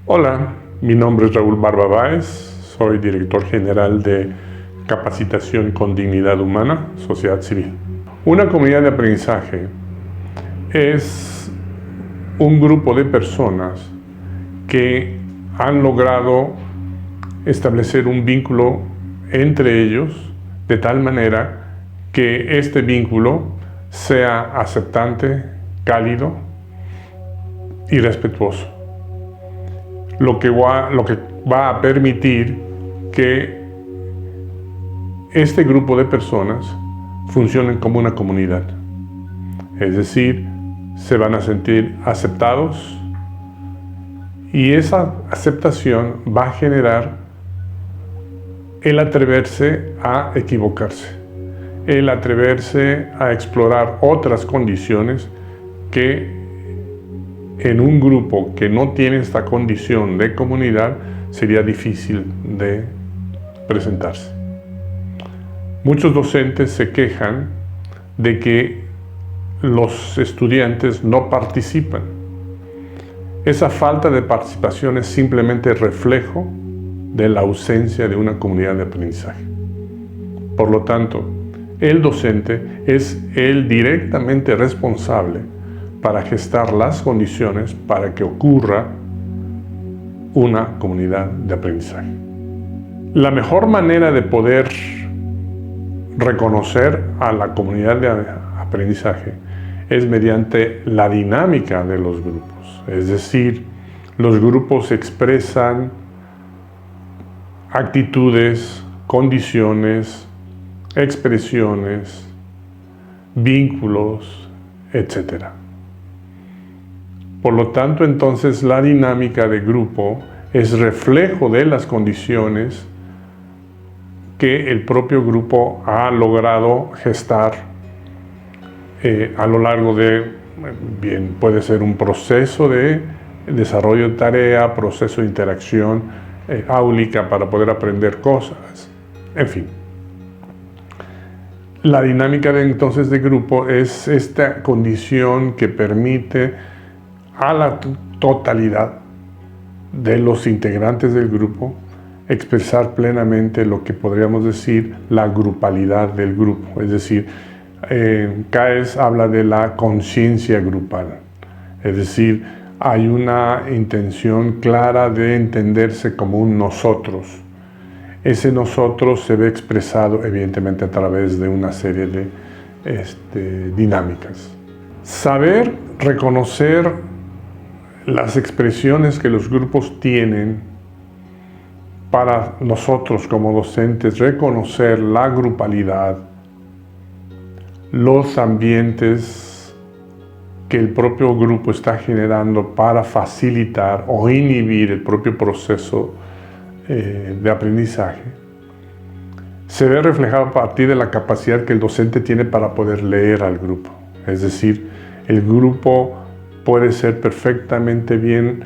Hola, mi nombre es Raúl Barba Báez, soy director general de Capacitación con Dignidad Humana, Sociedad Civil. Una comunidad de aprendizaje es un grupo de personas que han logrado establecer un vínculo entre ellos de tal manera que este vínculo sea aceptante, cálido y respetuoso. Lo que va a permitir que este grupo de personas funcionen como una comunidad. Es decir, se van a sentir aceptados y esa aceptación va a generar el atreverse a equivocarse, el atreverse a explorar otras condiciones que en un grupo que no tiene esta condición de comunidad sería difícil de presentarse. Muchos docentes se quejan de que los estudiantes no participan. Esa falta de participación es simplemente reflejo de la ausencia de una comunidad de aprendizaje. Por lo tanto, el docente es el directamente responsable para gestar las condiciones para que ocurra una comunidad de aprendizaje. La mejor manera de poder reconocer a la comunidad de aprendizaje es mediante la dinámica de los grupos. Es decir, los grupos expresan actitudes, condiciones, expresiones, vínculos, etc. Por lo tanto, entonces, la dinámica de grupo es reflejo de las condiciones que el propio grupo ha logrado gestar a lo largo de, bien, puede ser un proceso de desarrollo de tarea, proceso de interacción áulica para poder aprender cosas, en fin. La dinámica entonces de grupo es esta condición que permite a la totalidad de los integrantes del grupo expresar plenamente lo que podríamos decir la grupalidad del grupo. Es decir, CAES habla de la conciencia grupal. Es decir, hay una intención clara de entenderse como un nosotros. Ese nosotros se ve expresado evidentemente a través de una serie de dinámicas. Saber reconocer las expresiones que los grupos tienen para nosotros como docentes, reconocer la grupalidad, los ambientes que el propio grupo está generando para facilitar o inhibir el propio proceso de aprendizaje, se ve reflejado a partir de la capacidad que el docente tiene para poder leer al grupo. Es decir, el grupo puede ser perfectamente bien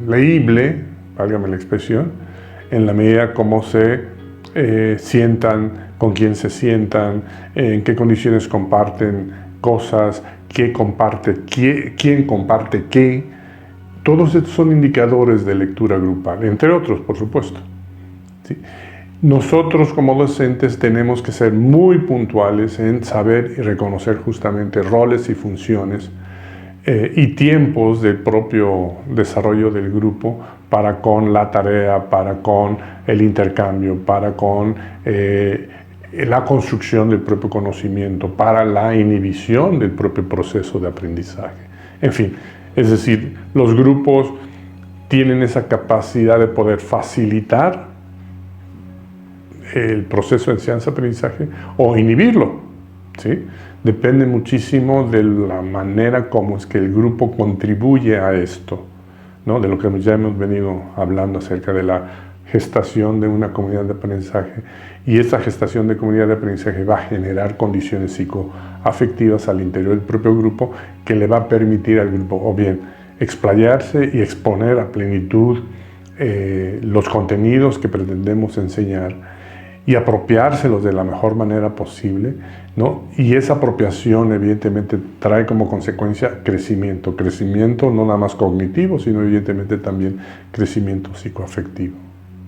leíble, válgame la expresión, en la medida como se sientan, con quién se sientan, en qué condiciones comparten cosas, quién comparte qué. Todos estos son indicadores de lectura grupal, entre otros, por supuesto. ¿Sí? Nosotros como docentes tenemos que ser muy puntuales en saber y reconocer justamente roles y funciones y tiempos del propio desarrollo del grupo para con la tarea, para con el intercambio, para con la construcción del propio conocimiento, para la inhibición del propio proceso de aprendizaje. En fin, es decir, los grupos tienen esa capacidad de poder facilitar el proceso de enseñanza-aprendizaje o inhibirlo, ¿sí? Depende muchísimo de la manera como es que el grupo contribuye a esto, ¿no? De lo que ya hemos venido hablando acerca de la gestación de una comunidad de aprendizaje. Y esta gestación de comunidad de aprendizaje va a generar condiciones psicoafectivas al interior del propio grupo que le va a permitir al grupo o bien explayarse y exponer a plenitud los contenidos que pretendemos enseñar y apropiárselos de la mejor manera posible, ¿no? Y esa apropiación evidentemente trae como consecuencia crecimiento. Crecimiento no nada más cognitivo, sino evidentemente también crecimiento psicoafectivo.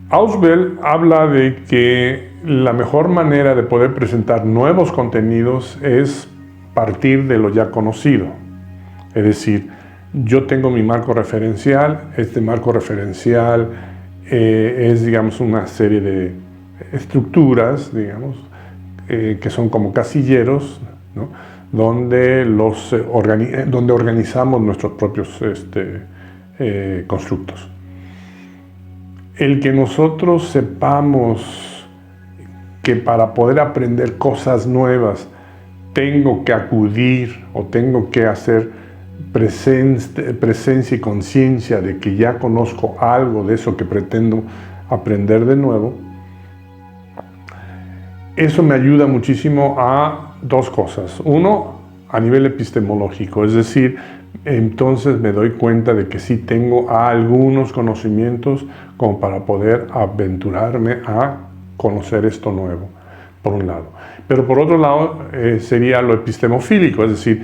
Ausubel habla de que la mejor manera de poder presentar nuevos contenidos es partir de lo ya conocido. Es decir, yo tengo mi marco referencial, este marco referencial es, digamos, una serie de estructuras, digamos, que son como casilleros, ¿no? donde organizamos nuestros propios constructos. El que nosotros sepamos que para poder aprender cosas nuevas tengo que acudir o tengo que hacer presencia y conciencia de que ya conozco algo de eso que pretendo aprender de nuevo, eso me ayuda muchísimo a dos cosas. Uno, a nivel epistemológico, es decir, entonces me doy cuenta de que sí tengo algunos conocimientos como para poder aventurarme a conocer esto nuevo, por un lado. Pero por otro lado sería lo epistemofílico, es decir,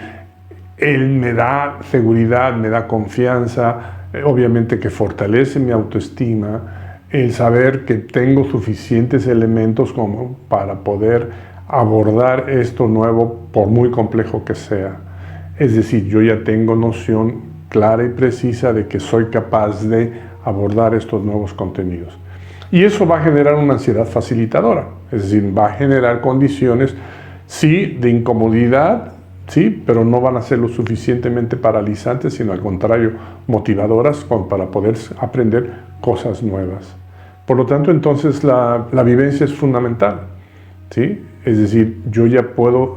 él me da seguridad, me da confianza, obviamente que fortalece mi autoestima, el saber que tengo suficientes elementos como para poder abordar esto nuevo por muy complejo que sea. Es decir, yo ya tengo noción clara y precisa de que soy capaz de abordar estos nuevos contenidos. Y eso va a generar una ansiedad facilitadora, es decir, va a generar condiciones, sí, de incomodidad, sí, pero no van a ser lo suficientemente paralizantes, sino al contrario, motivadoras para poder aprender cosas nuevas. Por lo tanto, entonces la vivencia es fundamental, ¿sí? Es decir, yo ya puedo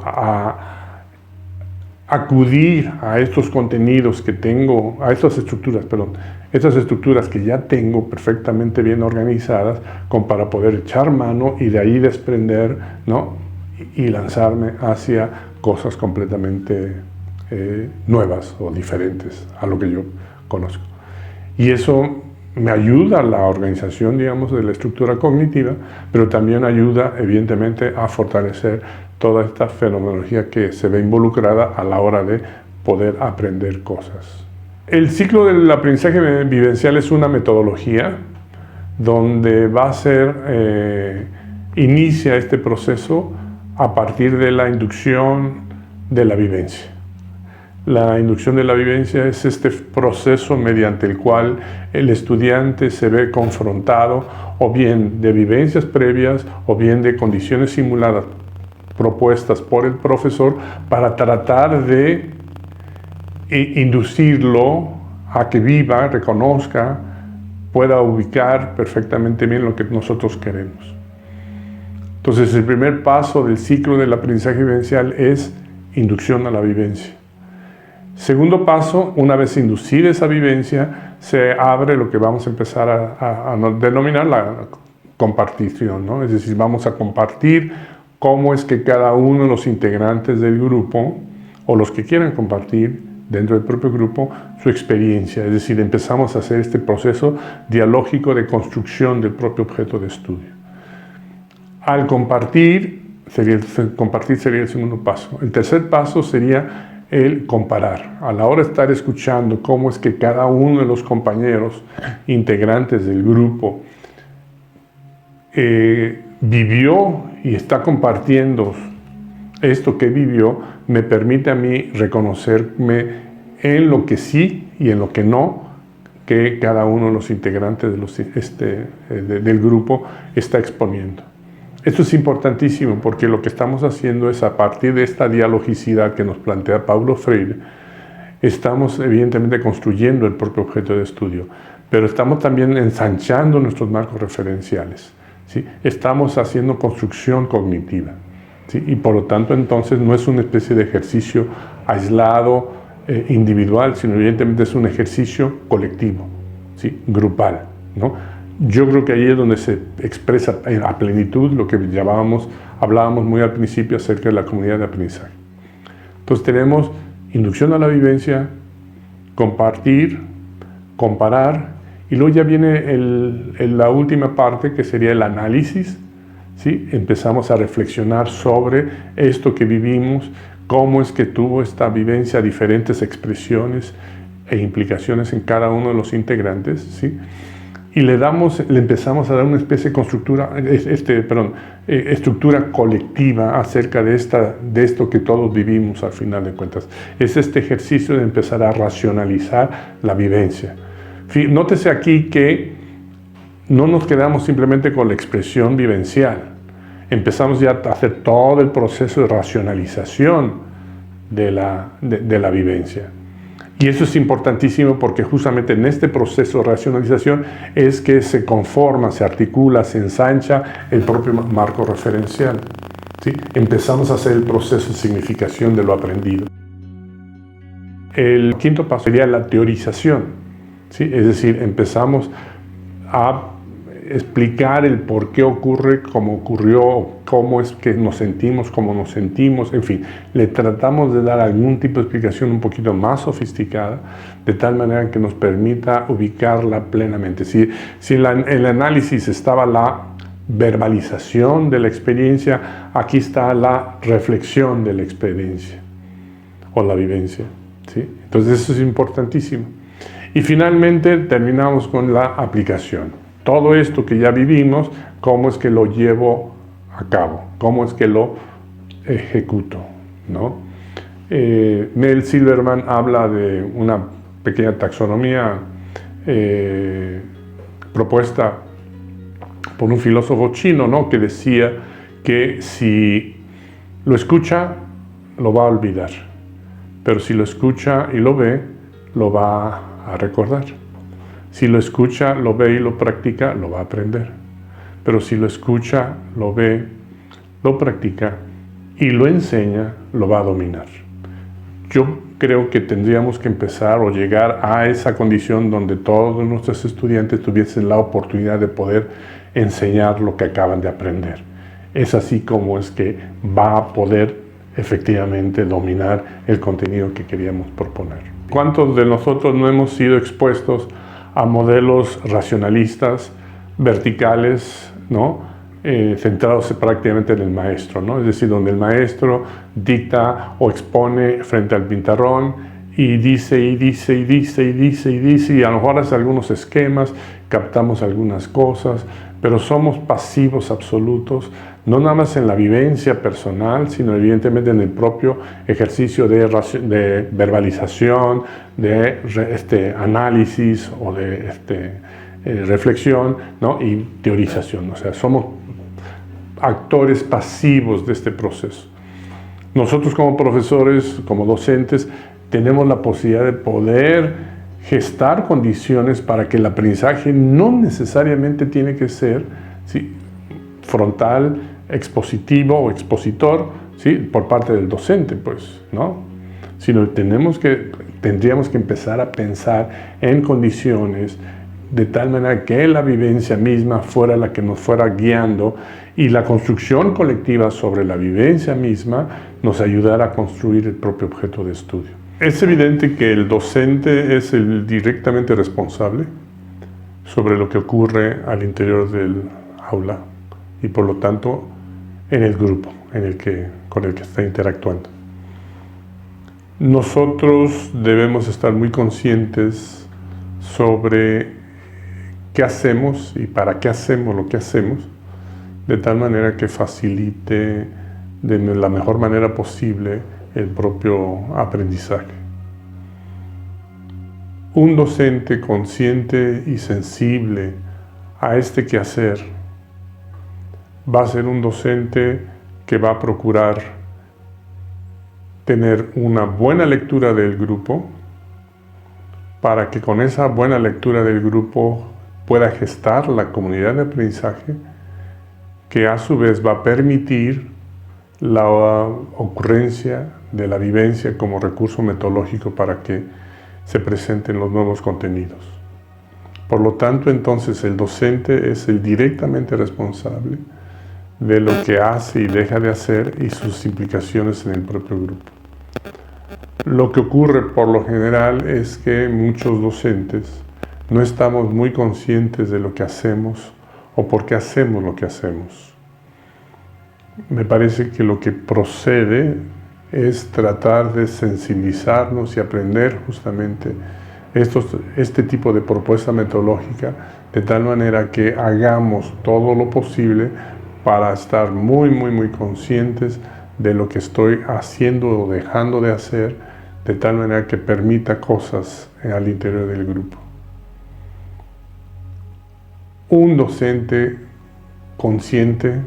acudir a estos contenidos que tengo, a estas estructuras que ya tengo perfectamente bien organizadas, para poder echar mano y de ahí desprender, ¿no? Y lanzarme hacia cosas completamente nuevas o diferentes a lo que yo conozco. Y eso me ayuda a la organización, digamos, de la estructura cognitiva, pero también ayuda, evidentemente, a fortalecer toda esta fenomenología que se ve involucrada a la hora de poder aprender cosas. El ciclo del aprendizaje vivencial es una metodología donde va a ser, inicia este proceso a partir de la inducción de la vivencia. La inducción de la vivencia es este proceso mediante el cual el estudiante se ve confrontado o bien de vivencias previas o bien de condiciones simuladas propuestas por el profesor para tratar de inducirlo a que viva, reconozca, pueda ubicar perfectamente bien lo que nosotros queremos. Entonces, el primer paso del ciclo del aprendizaje vivencial es inducción a la vivencia. Segundo paso, una vez inducida esa vivencia, se abre lo que vamos a empezar a denominar la compartición, ¿no? Es decir, vamos a compartir cómo es que cada uno de los integrantes del grupo, o los que quieran compartir dentro del propio grupo, su experiencia. Es decir, empezamos a hacer este proceso dialógico de construcción del propio objeto de estudio. Al compartir sería el segundo paso. El tercer paso sería el comparar. A la hora de estar escuchando cómo es que cada uno de los compañeros integrantes del grupo vivió y está compartiendo esto que vivió, me permite a mí reconocerme en lo que sí y en lo que no, que cada uno de los integrantes del grupo está exponiendo. Esto es importantísimo porque lo que estamos haciendo es, a partir de esta dialogicidad que nos plantea Paulo Freire, estamos evidentemente construyendo el propio objeto de estudio, pero estamos también ensanchando nuestros marcos referenciales, ¿sí? Estamos haciendo construcción cognitiva, ¿sí? Y por lo tanto entonces no es una especie de ejercicio aislado, individual, sino evidentemente es un ejercicio colectivo, ¿sí? Grupal, ¿no? Yo creo que ahí es donde se expresa a plenitud lo que hablábamos muy al principio acerca de la comunidad de aprendizaje. Entonces tenemos inducción a la vivencia, compartir, comparar, y luego ya viene la última parte, que sería el análisis, ¿sí? Empezamos a reflexionar sobre esto que vivimos, cómo es que tuvo esta vivencia diferentes expresiones e implicaciones en cada uno de los integrantes, ¿sí? Y le empezamos a dar una especie de estructura colectiva acerca de esto que todos vivimos al final de cuentas. Es este ejercicio de empezar a racionalizar la vivencia. Nótese aquí que no nos quedamos simplemente con la expresión vivencial. Empezamos ya a hacer todo el proceso de racionalización de la vivencia. Y eso es importantísimo porque justamente en este proceso de racionalización es que se conforma, se articula, se ensancha el propio marco referencial, ¿sí? Empezamos a hacer el proceso de significación de lo aprendido. El quinto paso sería la teorización, ¿sí? Es decir, empezamos a explicar el por qué ocurre, cómo ocurrió, cómo es que nos sentimos, cómo nos sentimos, en fin, le tratamos de dar algún tipo de explicación un poquito más sofisticada, de tal manera que nos permita ubicarla plenamente. Si en el análisis estaba la verbalización de la experiencia, aquí está la reflexión de la experiencia o la vivencia, ¿sí? Entonces eso es importantísimo. Y finalmente terminamos con la aplicación. Todo esto que ya vivimos, ¿cómo es que lo llevo a cabo? ¿Cómo es que lo ejecuto? ¿No? Neil Silverman habla de una pequeña taxonomía propuesta por un filósofo chino, ¿no? Que decía que si lo escucha, lo va a olvidar, pero si lo escucha y lo ve, lo va a recordar. Si lo escucha, lo ve y lo practica, lo va a aprender. Pero si lo escucha, lo ve, lo practica y lo enseña, lo va a dominar. Yo creo que tendríamos que empezar o llegar a esa condición donde todos nuestros estudiantes tuviesen la oportunidad de poder enseñar lo que acaban de aprender. Es así como es que va a poder efectivamente dominar el contenido que queríamos proponer. ¿Cuántos de nosotros no hemos sido expuestos a modelos racionalistas, verticales, ¿no? Centrados prácticamente en el maestro, ¿no? Es decir, donde el maestro dicta o expone frente al pizarrón y dice, y a lo mejor hace algunos esquemas, captamos algunas cosas, pero somos pasivos absolutos, no nada más en la vivencia personal, sino evidentemente en el propio ejercicio de verbalización, de análisis o de reflexión, ¿no? Y teorización. O sea, somos actores pasivos de este proceso. Nosotros como profesores, como docentes, tenemos la posibilidad de poder gestar condiciones para que el aprendizaje no necesariamente tiene que ser, ¿sí?, frontal, expositivo o expositor, ¿sí?, por parte del docente, pues, ¿no? Sino tendríamos que empezar a pensar en condiciones de tal manera que la vivencia misma fuera la que nos fuera guiando y la construcción colectiva sobre la vivencia misma nos ayudara a construir el propio objeto de estudio. Es evidente que el docente es el directamente responsable sobre lo que ocurre al interior del aula y por lo tanto en el grupo con el que está interactuando. Nosotros debemos estar muy conscientes sobre qué hacemos y para qué hacemos lo que hacemos, de tal manera que facilite de la mejor manera posible el propio aprendizaje. Un docente consciente y sensible a este quehacer va a ser un docente que va a procurar tener una buena lectura del grupo para que con esa buena lectura del grupo pueda gestar la comunidad de aprendizaje que a su vez va a permitir la ocurrencia de la vivencia como recurso metodológico para que se presenten los nuevos contenidos. Por lo tanto, entonces, el docente es el directamente responsable de lo que hace y deja de hacer y sus implicaciones en el propio grupo. Lo que ocurre por lo general es que muchos docentes no estamos muy conscientes de lo que hacemos o por qué hacemos lo que hacemos. Me parece que lo que procede es tratar de sensibilizarnos y aprender justamente este tipo de propuesta metodológica, de tal manera que hagamos todo lo posible para estar muy conscientes de lo que estoy haciendo o dejando de hacer, de tal manera que permita cosas al interior del grupo. Un docente consciente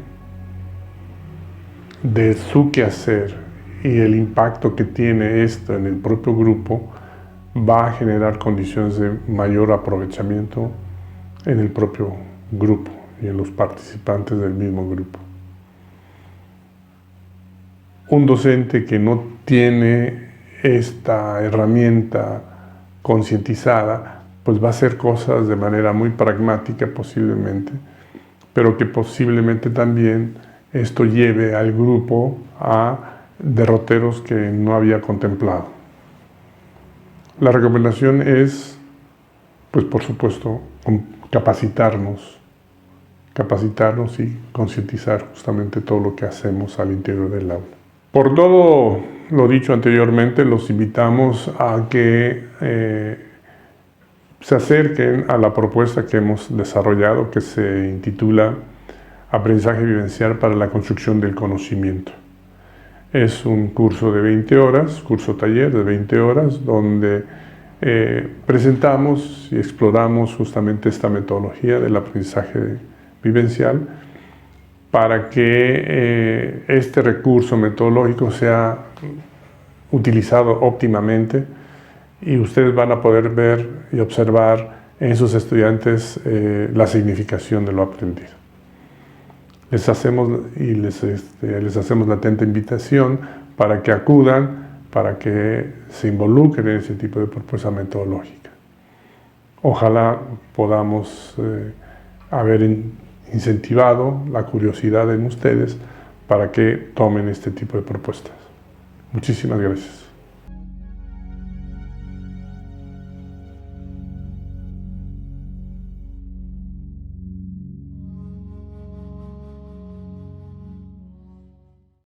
de su quehacer y el impacto que tiene esto en el propio grupo va a generar condiciones de mayor aprovechamiento en el propio grupo y en los participantes del mismo grupo. Un docente que no tiene esta herramienta concientizada, pues va a hacer cosas de manera muy pragmática posiblemente, pero que posiblemente también esto lleve al grupo a derroteros que no había contemplado. La recomendación es, pues por supuesto, capacitarnos y concientizar justamente todo lo que hacemos al interior del aula. Por todo lo dicho anteriormente, los invitamos a que se acerquen a la propuesta que hemos desarrollado, que se intitula Aprendizaje Vivencial para la Construcción del Conocimiento. Es un curso de 20 horas, curso taller de 20 horas, donde presentamos y exploramos justamente esta metodología del aprendizaje vivencial para que este recurso metodológico sea utilizado óptimamente y ustedes van a poder ver y observar en sus estudiantes la significación de lo aprendido. Les hacemos la atenta invitación para que acudan, para que se involucren en ese tipo de propuesta metodológica. Ojalá podamos haber incentivado la curiosidad en ustedes para que tomen este tipo de propuestas. Muchísimas gracias.